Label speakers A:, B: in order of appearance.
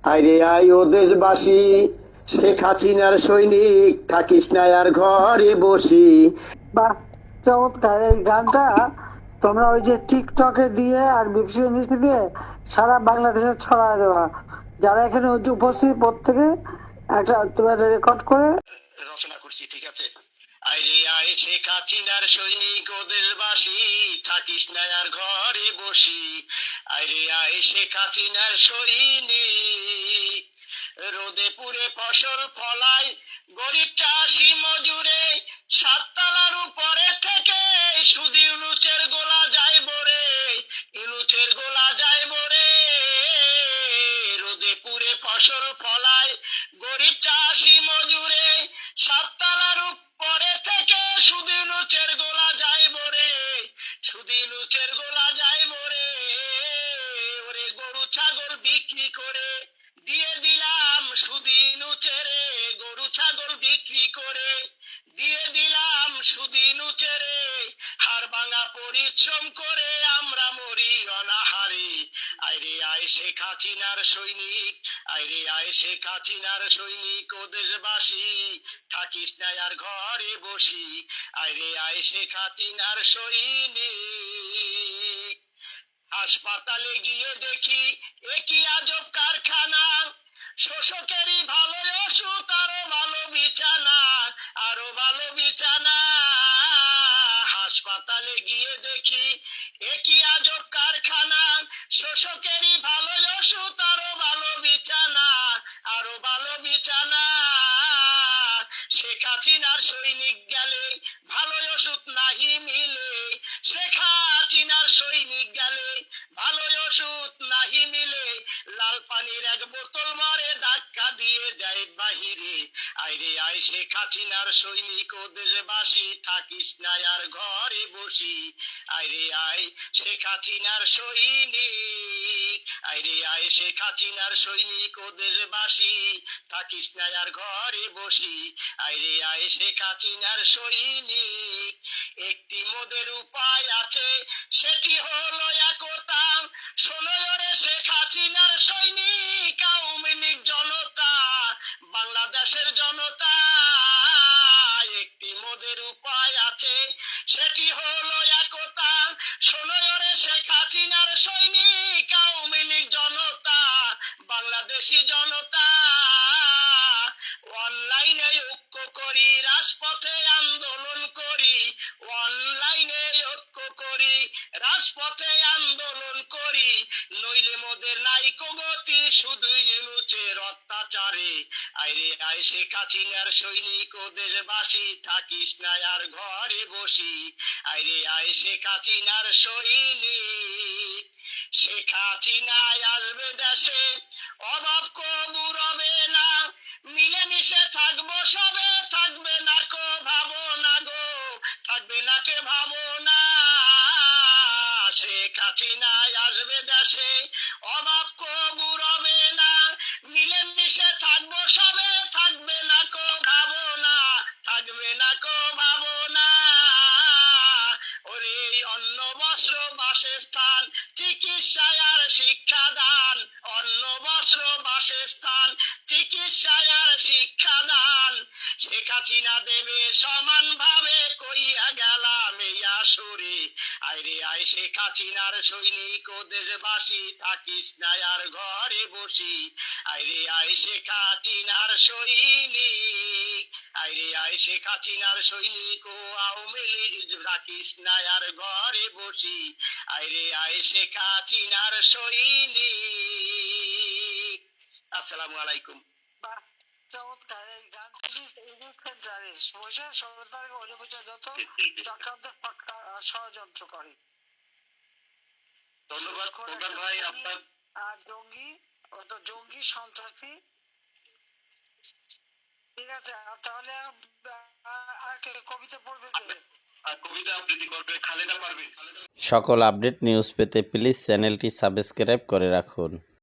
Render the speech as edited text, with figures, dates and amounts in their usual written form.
A: আইরে I O দেশবাসী, শেখ হাসিনার সৈনিক, থাকিস না আর ঘরে বসি।
B: বাহ, চমৎকার এই গানটা। তোমরা ওই যে টিকটকে দিয়ে আর বিবিসি নিউজে দিয়ে সারা বাংলাদেশে ছড়ায় দেওয়া। যারা এখানে উপস্থিত প্রত্যেকে একটা তোমরা রেকর্ড করে
A: রচনা করছি, ঠিক আছে? আইরে আয় শেখ হাসিনার সৈনিক ও দেশবাসী, থাকিস না আর ঘরে বসি। আইরে আয় শেখ হাসিনার সৈনিক, রোদে পুড়ে ফসল ফলায় গরিব চাষি মজুরে, সাততলার উপরে থেকে শুধু ইউনুসের গোলা যায় বরে, ইউনুসের গোলা যায় বরে। রোদে পুড়ে ফসল ফলায় গরিব চাষি মজুরে, সাততলার উপরে থেকে শুধু ইউনুসের গোলা যায় বরে, শুধু ইউনুসের গোলা যায় বরে। ওরে গরু ছাগল বিক্রি করে দিয়ে দিলাম শুধু ইউনুসেরে, গরু ছাগল বিক্রি করে দিয়ে দিলাম শুধু ইউনুসেরে। হাড় ভাঙা পরিশ্রম করে আমরা মরি অনাহারে। আইরে আয় শেখ হাসিনার সৈনিক, আইরে আয় শেখ হাসিনার সৈনিক ও দেশবাসী, থাকিস না আর ঘরে বসি। আইরে আয় শেখ হাসিনার সৈনিক। হাসপাতালে গিয়ে দেখি একই আজব কারখানা, শোষকেরই ভালো ওষুধ, আরো ভালো বিছানা, আরো ভালো বিছানা। হাসপাতালে গিয়ে দেখি একই আজব কারখানা, শোষকেরই ভালো ওষুধ, আরো ভালো বিছানা, আরো ভালো বিছানা। শেখ হাসিনার সৈনিক গেলে ভালো ওষুধ নাহি মিলে, শেখ হাসিনার সৈনিক গেলে ভালো ওষুধ নাহি মিলে। লাল পানির এক বোতল মারে ধাক্কা দিয়ে দেয় বাহিরে। আইরে আয় শেখ হাসিনার সৈনিক ও দেশবাসী, থাকিস না আর ঘরে বসি। আইরে আয় শেখ হাসিনার সৈনিক, আইরে আয় শেখ হাসিনার সৈনিক ও দেশবাসী, থাকিস না আর ঘরে বসি। আইরে আয় শেখ হাসিনার সৈনিক। একটি মোদের উপায় আছে, সেটি হলো একতা। শোনো রে শেখ হাসিনার সৈনিক, আওয়ামী লীগ জনতা, বাংলাদেশের জনতা। একটি মোদের উপায় আছে, সেটি হলো একতা। শোনো রে শেখ হাসিনার সৈনিক, আওয়ামী লীগ জনতা, বাংলাদেশি জনতা। অনলাইনে ঐক্য করি, রাজপথে আন্দোলন করি, অনলাইনে ঐক্য করি, রাজপথে আন্দোলন করি। নইলে মোদের নাইকো গতি, শুধু ইউনুসের অত্যাচারে। আইরে আয় শেখ হাসিনার সৈনিক ও দেশবাসী, থাকিস না আর ঘরে বসি। আইরে আয় শেখ হাসিনার সৈনিক। শেখ হাসিনায় আসবে দেশে, অভাব কবু রবে না, মিলেমিশে থাকবো সবে, থাকবে না কো ভাবো না গো, থাকবে না কে ভাবো না। শেখ হাসিনায় আসবে দেশে, অভাব কবু রবে না, মিলেমিশে থাকবো সবে, থাকবে না কো ভাবো না, থাকবে না কো ভাবো না। ওরে অন্ন বস্ত্র বাসস্থান, চিকিৎসায় আর শিক্ষাদান, অন্ন বস্ত্র বাসস্থান, চিকিৎসায় আর শিক্ষাদান। শেখ হাসিনা দেবে সমান ভাবে, কইয়া গেলাম এই আসরে। আইরে আয় শেখ হাসিনার সৈনিক ও দেশবাসী, থাকিস না আর ঘরে বসি। আইরে আয় শেখ হাসিনার সৈনিক, আইরে আয় শেখ হাসিনার সৈনিক ও আওয়ামী লীগ, থাকিস না আর ঘরে বসি। আইরে আয় শেখ হাসিনার সৈনিক। আসসালামু আলাইকুম।
B: বাহ, চমৎকার এই গান। বসে সরকারকে অলিপোচা যত চক্রান্ত ষড়যন্ত্র করে।
A: ধন্যবাদ প্রধান ভাই আপনার।
B: আর জঙ্গি, অত জঙ্গি সন্ত্রাসী। ঠিক আছে, তাহলে আর কে কবিতা পড়বে?
A: কবিতা আবৃত্তি করবে খালেদা পারবে।
C: সকল আপডেট নিউজ পেতে প্লিজ চ্যানেলটি সাবস্ক্রাইব করে রাখুন।